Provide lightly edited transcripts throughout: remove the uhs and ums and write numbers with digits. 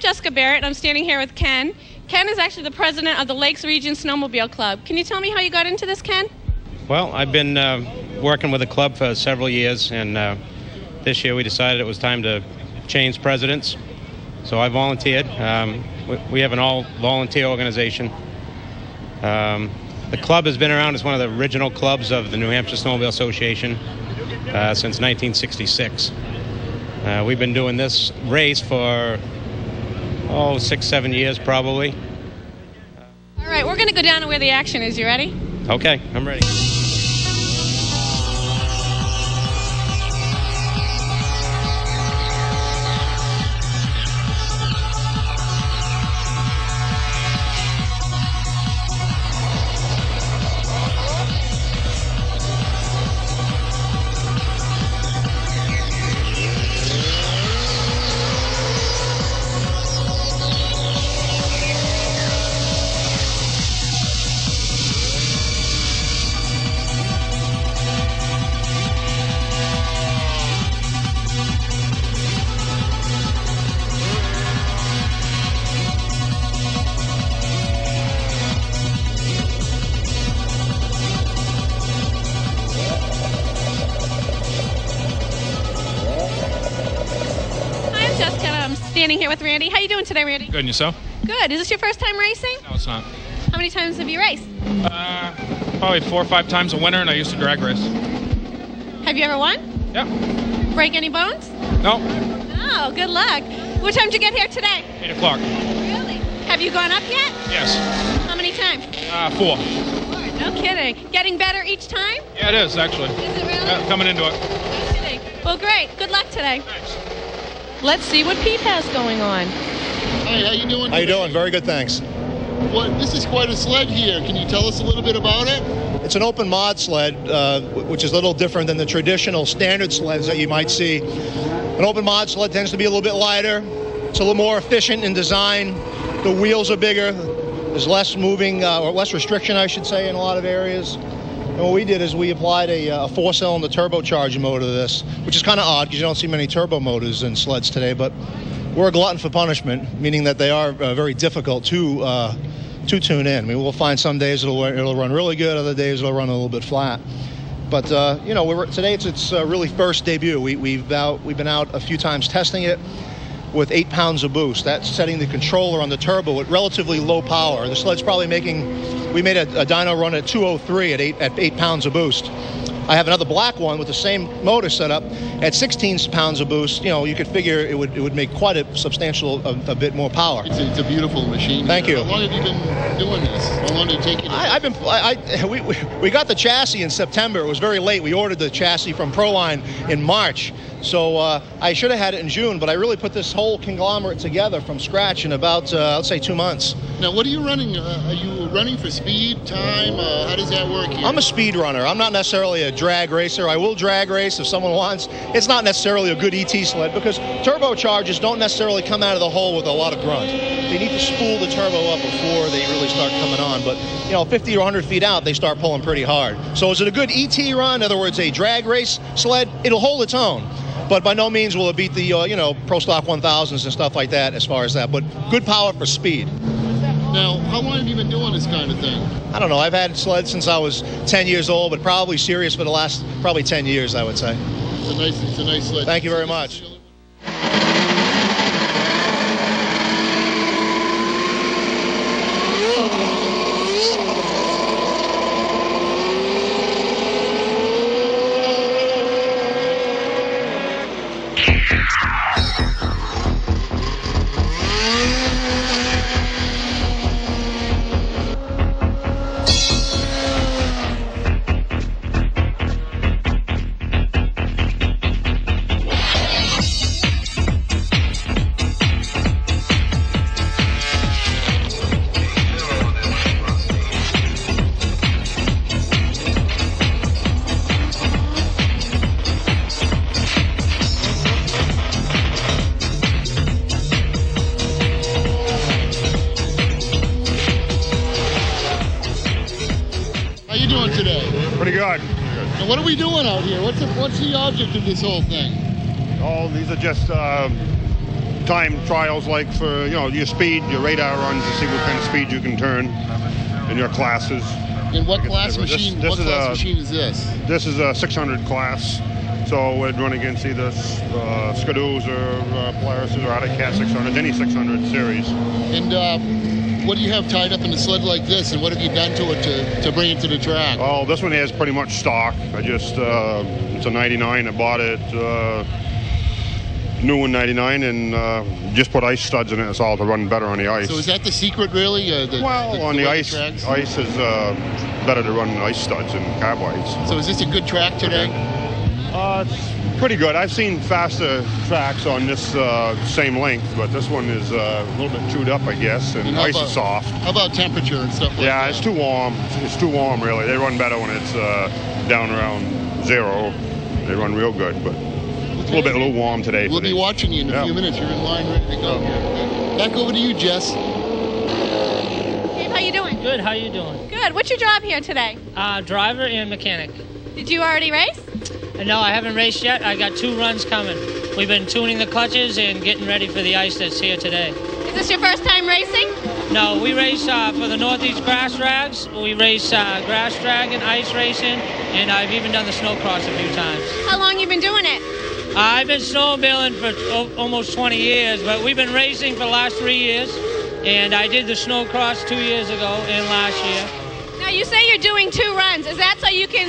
I'm Jessica Barrett, and I'm standing here with Ken. Ken is actually the president of the Lakes Region Snowmobile Club. Can you tell me how you got into this, Ken? Well, I've been working with the club for several years, and this year we decided it was time to change presidents. So I volunteered. We have an all-volunteer organization. The club has been around as one of the original clubs of the New Hampshire Snowmobile Association since 1966. We've been doing this race for 6-7 years probably. All right, we're going to go down to where the action is. You ready? Okay, I'm ready. Standing here with Randy. How you doing today, Randy? Good, and yourself? Good. Is this your first time racing? No, it's not. How many times have you raced? Probably 4 or 5 times a winter, and I used to drag race. Have you ever won? Yeah. Break any bones? No. Oh, good luck. What time did you get here today? 8 o'clock. Really? Have you gone up yet? Yes. How many times? 4. No kidding. Getting better each time? Yeah, it is, actually. Is it really? Yeah, coming into it. No kidding. Well, great. Good luck today. Thanks. Let's see what Pete has going on. Hi, how you doing? How you doing? Very good, thanks. This is quite a sled here. Can you tell us a little bit about it? It's an open mod sled, which is a little different than the traditional standard sleds that you might see. An open mod sled tends to be a little bit lighter. It's a little more efficient in design. The wheels are bigger. There's less moving, or less restriction, I should say, in a lot of areas. And what we did is we applied a 4-cylinder turbocharger motor to this, which is kind of odd because you don't see many turbo motors in sleds today, but we're a glutton for punishment, meaning that they are very difficult to tune in. I mean, we'll find some days it'll run really good, other days it'll run a little bit flat. But today it's its really first debut. We've been out a few times testing it with 8 pounds of boost. That's setting the controller on the turbo at relatively low power. The sled's probably we made a dyno run at 203 at 8 pounds of boost. I have another black one with the same motor set up at 16 pounds of boost. You know, you could figure it would make quite a substantial a bit more power. It's a beautiful machine. Thank you. How long have you been doing this? How long did it take you? We got the chassis in September. It was very late. We ordered the chassis from Proline in March. So I should have had it in June, but I really put this whole conglomerate together from scratch in about, let's say, 2 months. Now, what are you running? Are you running for speed, time? How does that work here? I'm a speed runner. I'm not necessarily a drag racer. I will drag race if someone wants. It's not necessarily a good ET sled because turbochargers don't necessarily come out of the hole with a lot of grunt. They need to spool the turbo up before they really start coming on. But, 50 or 100 feet out, they start pulling pretty hard. So is it a good ET run? In other words, a drag race sled? It'll hold its own. But by no means will it beat the, Pro Stock 1000s and stuff like that as far as that. But good power for speed. Now, how long have you been doing this kind of thing? I don't know. I've had sleds since I was 10 years old, but probably serious for the last probably 10 years, I would say. It's a nice sled. Thank you very much. Pretty good. Now, what are we doing out here? What's the object of this whole thing? Oh, these are just time trials like for, your speed, your radar runs to see what kind of speed you can turn in your classes. And what class machine? What class machine is this? This is a 600 class. So we'd run against either Skidoos or Polaris or Autocat 600s, any 600 series. And what do you have tied up in a sled like this, and what have you done to it to bring it to the track? Oh, this one is pretty much stock. I just, it's a 99. I bought it new in 99 and just put ice studs in it. It's all to run better on the ice. So is that the secret, really? On the ice, ice is better to run ice studs and carbides. So is this a good track today? It's pretty good. I've seen faster tracks on this same length, but this one is a little bit chewed up, I guess, and ice is soft. How about temperature and stuff like that? Yeah, it's too warm. It's too warm, really. They run better when it's down around 0. They run real good, but it's a little warm today. We'll be watching you in a few minutes. You're in line ready to go. Back over to you, Jess. Dave, how you doing? Good. How you doing? Good. What's your job here today? Driver and mechanic. Did you already race? No, I haven't raced yet. I got 2 runs coming. We've been tuning the clutches and getting ready for the ice that's here today. Is this your first time racing? No, we race for the Northeast Grass Drags. We race grass dragging, ice racing, and I've even done the snowcross a few times. How long you been doing it? I've been snowmobiling for almost 20 years, but we've been racing for the last 3 years, and I did the snowcross 2 years ago and last year. Now you say you're doing 2 runs. Is that so you can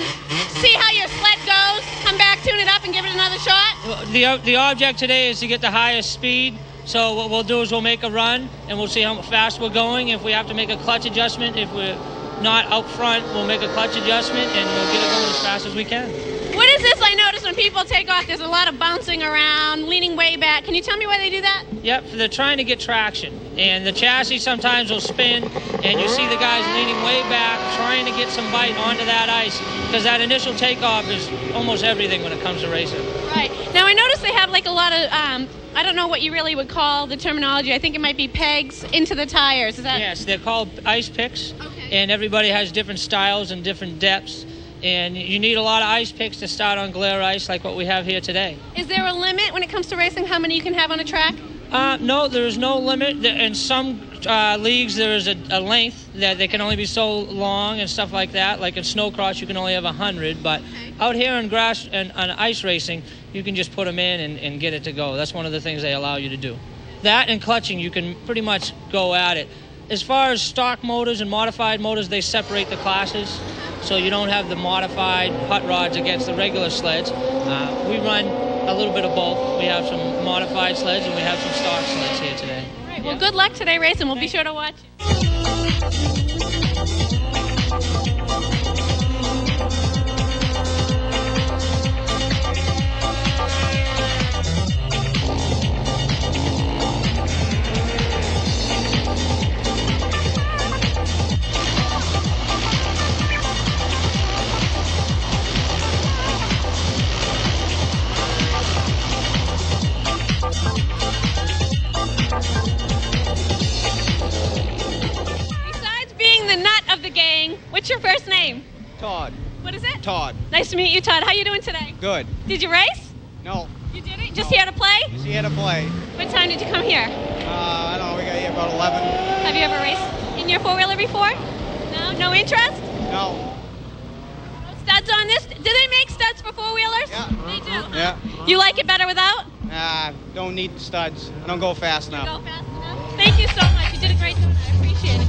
see how your sled goes, come back, tune it up, and give it another shot? The object today is to get the highest speed. So what we'll do is we'll make a run, and we'll see how fast we're going. If we have to make a clutch adjustment, if we're not out front, we'll make a clutch adjustment, and we'll get it going as fast as we can. What is this I notice when people take off? There's a lot of bouncing around, leaning way back. Can you tell me why they do that? Yep, they're trying to get traction. And the chassis sometimes will spin, and you see the guys leaning way back, trying to get some bite onto that ice, because that initial takeoff is almost everything when it comes to racing. Right. Now I notice they have like a lot of, I don't know what you really would call the terminology. I think it might be pegs into the tires. Is that? Yes, they're called ice picks. Okay. And everybody has different styles and different depths. And you need a lot of ice picks to start on glare ice like what we have here today. Is there a limit when it comes to racing, how many you can have on a track? No, there is no limit. In some leagues, there is a length that they can only be so long and stuff like that. Like in snowcross, you can only have 100. But out here in grass and on ice racing, you can just put them in and get it to go. That's one of the things they allow you to do. That and clutching, you can pretty much go at it. As far as stock motors and modified motors, they separate the classes. So you don't have the modified hot rods against the regular sleds. We run a little bit of both. We have some modified sleds and we have some stock sleds here today. All right, well, good luck today racing. We'll be sure to watch. What's your first name? Todd. What is it? Todd. Nice to meet you, Todd. How you doing today? Good. Did you race? No. You didn't? Just here to play? Just here to play. What time did you come here? I don't know. We got here about 11. Have you ever raced in your four-wheeler before? No? No interest? No. No studs on this? Do they make studs for four-wheelers? Yeah. They do? Yeah. You like it better without? Don't need studs. I don't go fast enough. You go fast enough? Thank you so much. You did a great job. I appreciate it.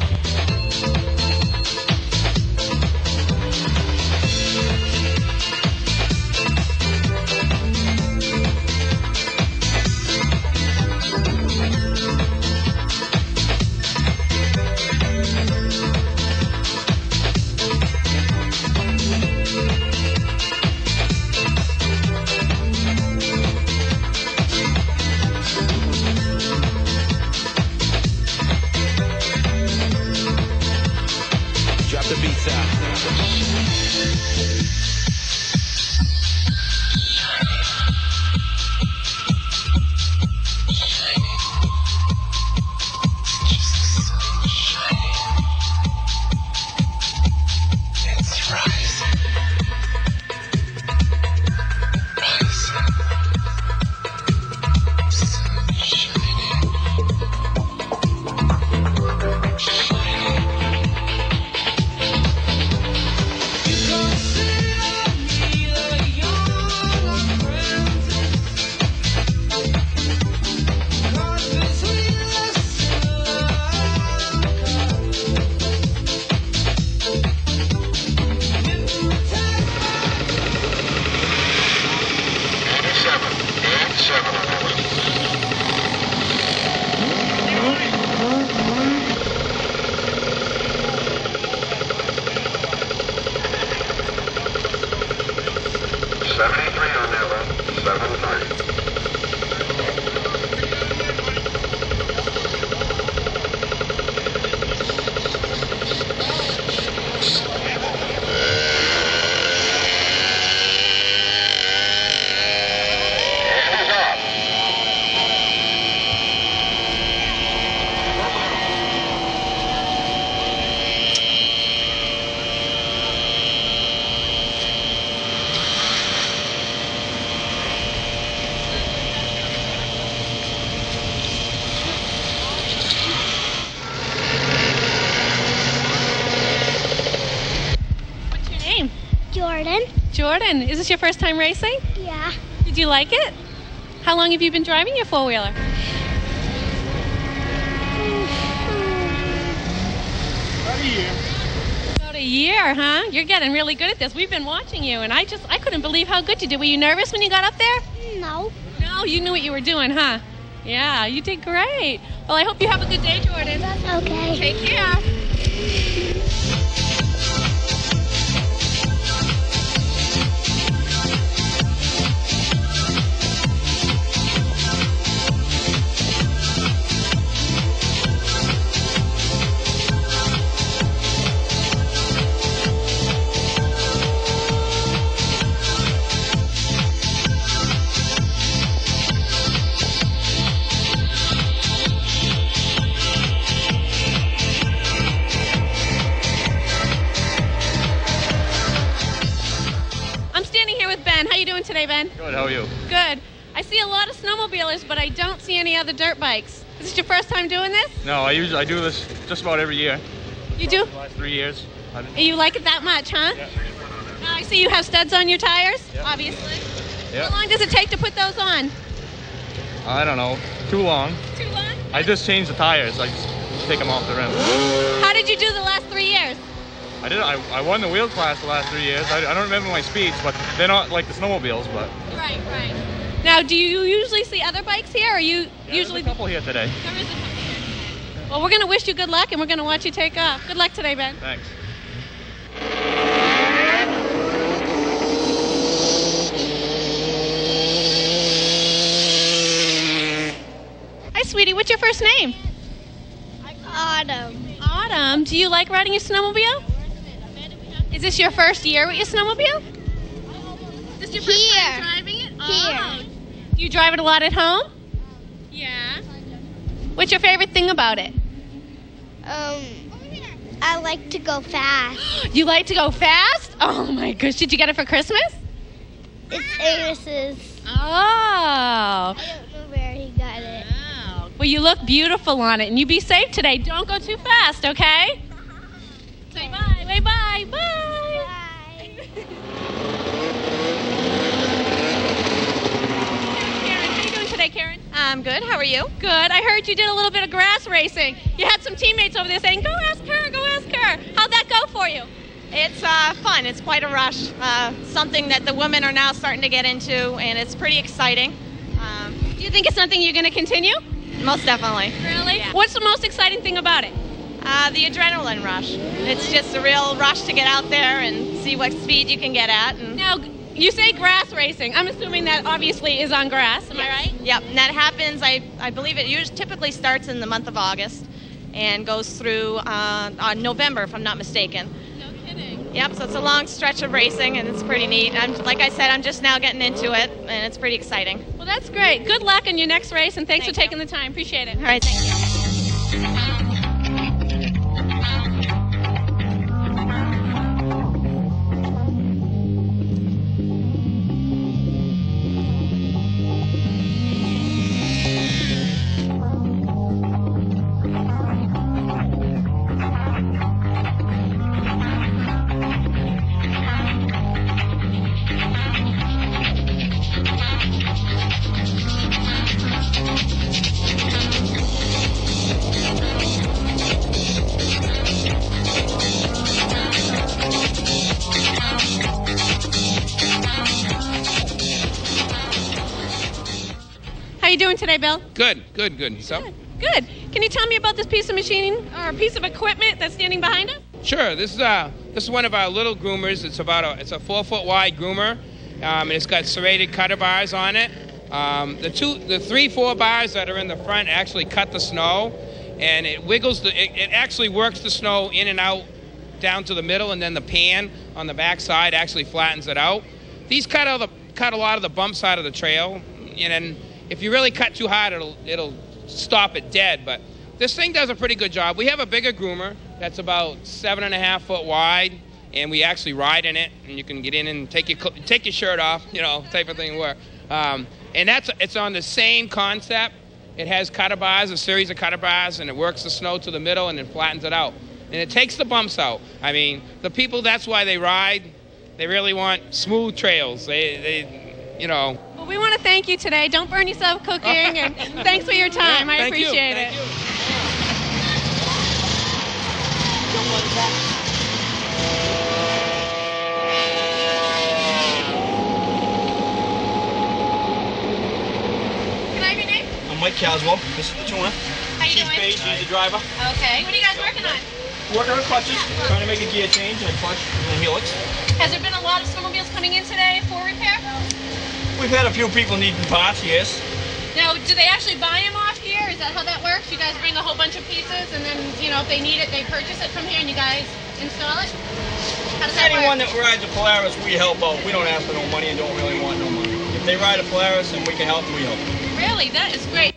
Shining. Jordan. Is this your first time racing? Yeah. Did you like it? How long have you been driving your four-wheeler? About a year. About a year, huh? You're getting really good at this. We've been watching you, and I couldn't believe how good you did. Were you nervous when you got up there? No. No, you knew what you were doing, huh? Yeah, you did great. Well, I hope you have a good day, Jordan. Okay. Take care. How you doing today, Ben? Good, how are you? Good. I see a lot of snowmobilers, but I don't see any other dirt bikes. Is this your first time doing this? No, I do this just about every year. You do? The last 3 years. You like it that much, huh? Yeah. I see you have studs on your tires, Yep. obviously. Yeah. How long does it take to put those on? I don't know. Too long. Too long? I just changed the tires. I just take them off the rim. How did you do the last 3 years? I won the wheel class the last 3 years. I don't remember my speeds, but they're not like the snowmobiles, but... Right. Now, do you usually see other bikes here, or you usually... There's a couple here today. There is a couple here. Well, we're going to wish you good luck, and we're going to watch you take off. Good luck today, Ben. Thanks. Hi, sweetie. What's your first name? Autumn. Autumn. Do you like riding your snowmobile? Is this your first year with your snowmobile? Is this your first time driving it? Here. Do you drive it a lot at home? Yeah. What's your favorite thing about it? I like to go fast. You like to go fast? Oh my gosh. Did you get it for Christmas? It's Amos's. Oh. I don't know where he got it. Wow. Well, you look beautiful on it, and you be safe today. Don't go too fast, okay? Say bye. Say bye. Bye. Bye. Karen, how you doing today, Karen? I'm good. How are you? Good. I heard you did a little bit of grass racing. You had some teammates over there saying, go ask her, go ask her. How'd that go for you? It's fun. It's quite a rush. Something that the women are now starting to get into, and it's pretty exciting. Do you think it's something you're going to continue? Most definitely. Really? Yeah. What's the most exciting thing about it? The adrenaline rush. It's just a real rush to get out there and see what speed you can get at. And Now, you say grass racing. I'm assuming that obviously is on grass. Am I right? Yep, and that happens, I believe it typically starts in the month of August and goes through November, if I'm not mistaken. No kidding. Yep, so it's a long stretch of racing, and it's pretty neat. Like I said, I'm just now getting into it, and it's pretty exciting. Well, that's great. Good luck in your next race, and thanks Thank for taking you. the time. Appreciate it. All right, thank you. How you doing today, Bill? Good. So, Good. Can you tell me about this piece of machining or piece of equipment that's standing behind us? sure. This is one of our little groomers. It's a 4-foot wide groomer, and it's got serrated cutter bars on it. The 3-4 bars that are in the front actually cut the snow, and it wiggles it actually works the snow in and out down to the middle, and then the pan on the back side actually flattens it out. These cut a lot of the bump side of the trail, and then if you really cut too hard, it'll stop it dead. But this thing does a pretty good job. We have a bigger groomer that's about 7.5 foot wide, and we actually ride in it, and you can get in and take your shirt off, type of thing. And it's on the same concept. It has cutter bars, a series of cutter bars, and it works the snow to the middle and then flattens it out. And it takes the bumps out. I mean, the people, that's why they ride They really want smooth trails. They you know. Well, we want to thank you today. Don't burn yourself cooking, and thanks for your time. I appreciate it. Can I have your name? I'm Mike Caswell. This is the tuner. How you doing? He's the driver. Okay. What are you guys working on? Working on clutches, trying to make a gear change and a clutch and a helix. Has there been a lot of snowmobiles coming in today for repair? We've had a few people needing parts, yes. Now, do they actually buy them off here? Is that how that works? You guys bring a whole bunch of pieces, and then, you know, if they need it, they purchase it from here, and you guys install it? How does that work? Anyone that rides a Polaris, we help out. We don't ask for no money and don't really want no money. If they ride a Polaris and we can help them, we help them. Really? That is great.